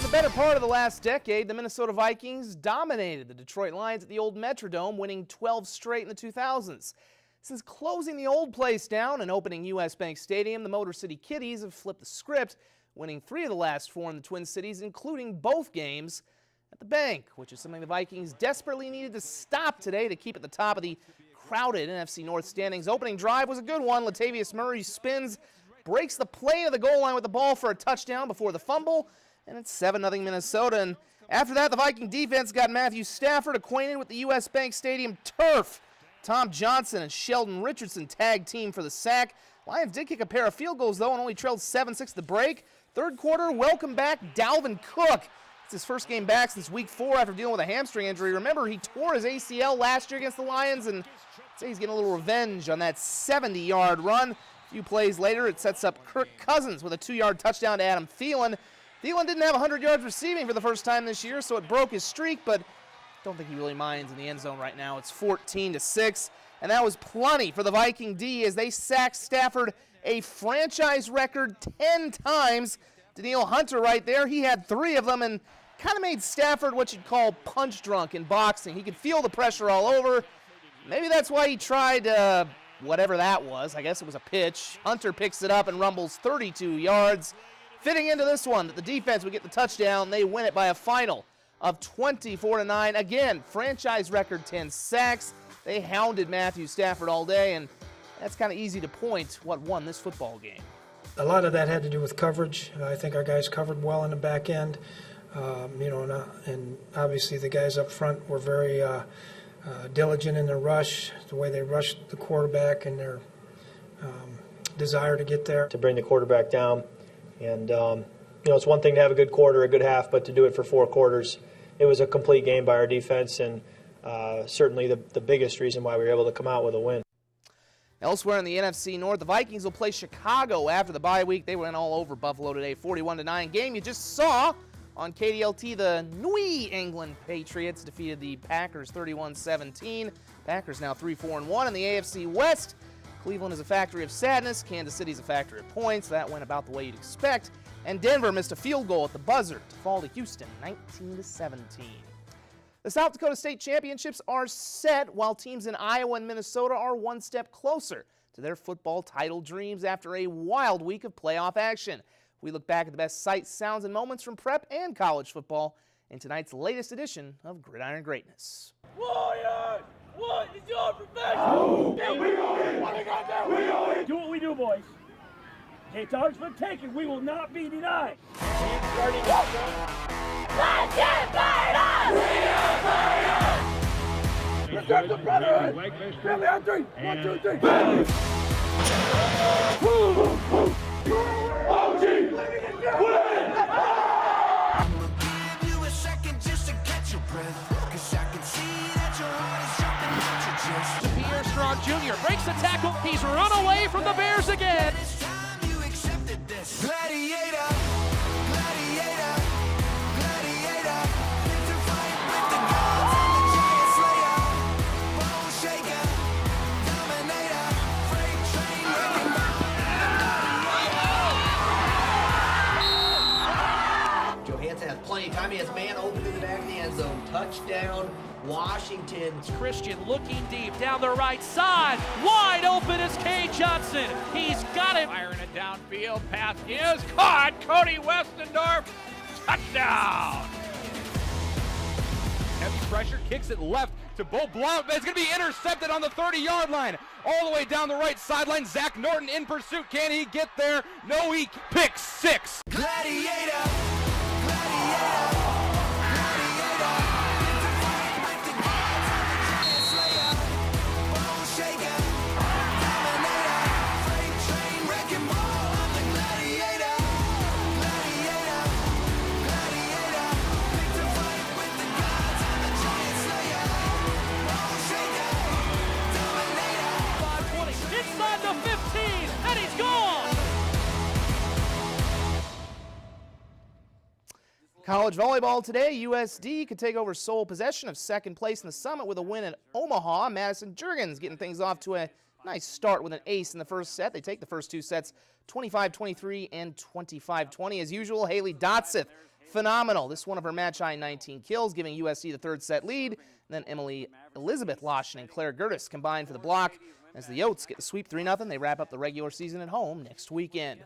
the better part of the last decade, the Minnesota Vikings dominated the Detroit Lions at the old Metrodome, winning 12 straight in the 2000s. Since closing the old place down and opening U.S. Bank Stadium, the Motor City Kitties have flipped the script, winning 3 of the last 4 in the Twin Cities, including both games at the Bank, which is something the Vikings desperately needed to stop today to keep at the top of the crowded NFC North standings. Opening drive was a good one. Latavius Murray spins, breaks the plane of the goal line with the ball for a touchdown before the fumble, and it's 7-0 Minnesota. And after that, the Viking defense got Matthew Stafford acquainted with the U.S. Bank Stadium turf. Tom Johnson and Sheldon Richardson tag team for the sack. Lions did kick a pair of field goals, though, and only trailed 7-6 at the break. Third quarter, welcome back Dalvin Cook. It's his first game back since week 4 after dealing with a hamstring injury. Remember, he tore his ACL last year against the Lions, and I'd say he's getting a little revenge on that 70-yard run. A few plays later, it sets up Kirk Cousins with a 2-yard touchdown to Adam Thielen. Thielen didn't have 100 yards receiving for the first time this year, so it broke his streak, but don't think he really minds in the end zone right now. It's 14-6, and that was plenty for the Viking D as they sacked Stafford a franchise record 10 times. Danielle Hunter right there, he had 3 of them and kind of made Stafford what you'd call punch drunk in boxing. He could feel the pressure all over. Maybe that's why he tried whatever that was. I guess it was a pitch. Hunter picks it up and rumbles 32 yards. Fitting into this one that the defense would get the touchdown. They win it by a final of 24-9. Again, franchise record 10 sacks. They hounded Matthew Stafford all day, and that's kind of easy to point what won this football game. A lot of that had to do with coverage. I think our guys covered well in the back end. And obviously the guys up front were very diligent in their rush, the way they rushed the quarterback and their desire to get there. To bring the quarterback down. And, it's one thing to have a good quarter, a good half, but to do it for 4 quarters, it was a complete game by our defense, and certainly the biggest reason why we were able to come out with a win. Elsewhere in the NFC North, the Vikings will play Chicago after the bye week. They went all over Buffalo today, 41-9. Game you just saw on KDLT, the New England Patriots defeated the Packers 31-17. Packers now 3-4-1 in the AFC West. Cleveland is a factory of sadness. Kansas City's a factory of points. That went about the way you'd expect. And Denver missed a field goal at the buzzer to fall to Houston, 19-17. The South Dakota State Championships are set, while teams in Iowa and Minnesota are one step closer to their football title dreams after a wild week of playoff action. We look back at the best sights, sounds, and moments from prep and college football in tonight's latest edition of Gridiron Greatness. Warriors! What is your profession? Oh, yeah, we going. What are we gonna do? We going. Do what we do, boys. Okay, it's ours for the taking. We will not be denied. Starting up. Let's get fired up! We are fired up! Let's start the brotherhood! Family on 3. 1, 2, 3. OG! Win! Give you a second just to catch your breath, 'cause I can see that your heart is jumping out your chest. Pierre Strong Jr. breaks the tackle. He's run away from the Bears again. It's time you accepted this. Gladiator, gladiator, gladiator. Fit to fight with the gods and the giant slayer. Bone shaker, dominator, freight train wrecking ball. Johansson has plenty of time. He has man open to the back of the end zone. Touchdown, Washington. Christian looking deep down the right side. Wide open is Kay Johnson. He's got it. Firing it downfield. Pass is caught. Cody Westendorf. Touchdown. Heavy pressure, kicks it left to Bo Blount. It's going to be intercepted on the 30-yard line. All the way down the right sideline. Zach Norton in pursuit. Can he get there? No, he picks 6. Gladiator, gladiator. Inside the 15, and he's gone. College volleyball today, USD could take over sole possession of second place in the Summit with a win at Omaha. Madison Juergens getting things off to a nice start with an ace in the first set. They take the first 2 sets 25-23 and 25-20. As usual, Haley Dotseth phenomenal. This one of her match-high 19 kills, giving USC the third set lead. And then Emily Elizabeth Loschen and Claire Gertis combined for the block. As the Yotes get the sweep 3-0, they wrap up the regular season at home next weekend.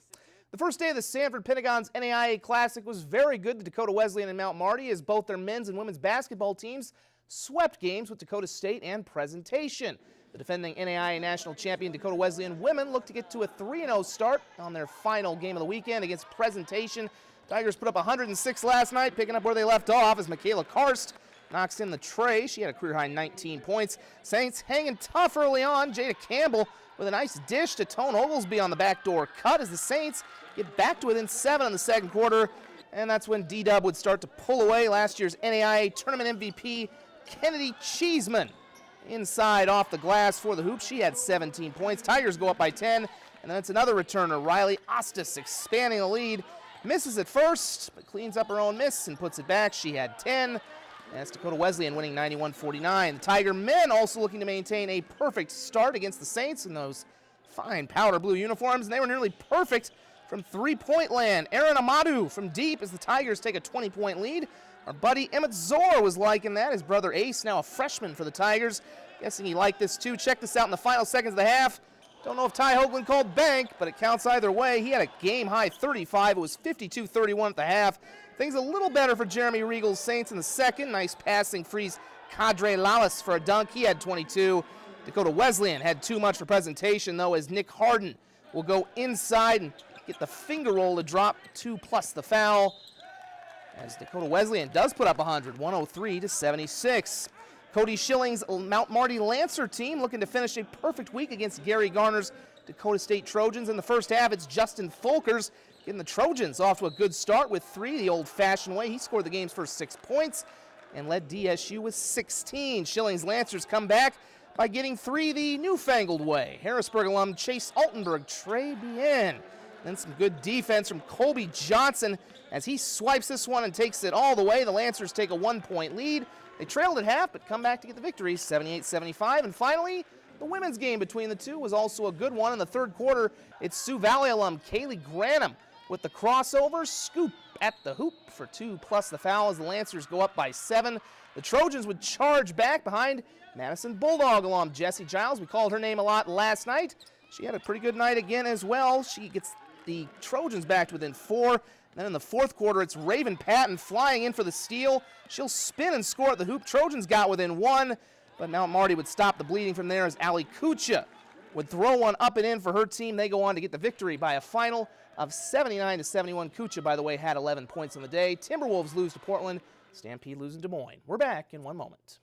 The first day of the Sanford Pentagon's NAIA Classic was very good to Dakota Wesleyan and Mount Marty, as both their men's and women's basketball teams swept games with Dakota State and Presentation. The defending NAIA national champion Dakota Wesleyan women look to get to a 3-0 start on their final game of the weekend against Presentation. Tigers put up 106 last night, picking up where they left off as Michaela Karst knocks in the tray. She had a career-high 19 points. Saints hanging tough early on. Jada Campbell with a nice dish to Tone Oglesby on the backdoor cut as the Saints get back to within 7 in the second quarter. And that's when D-Dub would start to pull away. Last year's NAIA tournament MVP, Kennedy Cheeseman, inside off the glass for the hoop. She had 17 points. Tigers go up by 10. And then it's another returner, Riley Ostis, expanding the lead. Misses at first, but cleans up her own miss and puts it back. She had 10. That's Dakota Wesleyan winning 91-49. The Tiger men also looking to maintain a perfect start against the Saints in those fine powder blue uniforms, and they were nearly perfect from three-point land. Aaron Amadu from deep as the Tigers take a 20-point lead. Our buddy Emmett Zor was liking that. His brother Ace, now a freshman for the Tigers. Guessing he liked this too. Check this out in the final seconds of the half. Don't know if Ty Hoagland called bank, but it counts either way. He had a game-high 35. It was 52-31 at the half. Things a little better for Jeremy Regal's Saints in the second. Nice passing frees Cadre Lalas for a dunk. He had 22. Dakota Wesleyan had too much for Presentation, though, as Nick Harden will go inside and get the finger roll to drop 2 plus the foul. As Dakota Wesleyan does put up 100, 103-76. Cody Schilling's Mount Marty Lancer team looking to finish a perfect week against Gary Garner's Dakota State Trojans. In the first half, it's Justin Folkers getting the Trojans off to a good start with 3 the old-fashioned way. He scored the game's first 6 points and led DSU with 16. Schilling's Lancers come back by getting 3 the newfangled way. Harrisburg alum Chase Altenberg, Trey Bien. Then some good defense from Colby Johnson as he swipes this one and takes it all the way. The Lancers take a 1-point lead. They trailed at half, but come back to get the victory, 78-75. And finally, the women's game between the two was also a good one. In the third quarter, it's Sioux Valley alum Kaylee Granum with the crossover scoop at the hoop for 2 plus the foul as the Lancers go up by 7. The Trojans would charge back behind Madison Bulldog alum Jessie Giles. We called her name a lot last night. She had a pretty good night again as well. She gets the Trojans back to within 4. Then in the fourth quarter, it's Raven Patton flying in for the steal. She'll spin and score at the hoop. Trojans got within 1, but Mount Marty would stop the bleeding from there as Ali Kucha would throw one up and in for her team. They go on to get the victory by a final of 79-71. Kucha, by the way, had 11 points on the day. Timberwolves lose to Portland. Stampede losing Des Moines. We're back in 1 moment.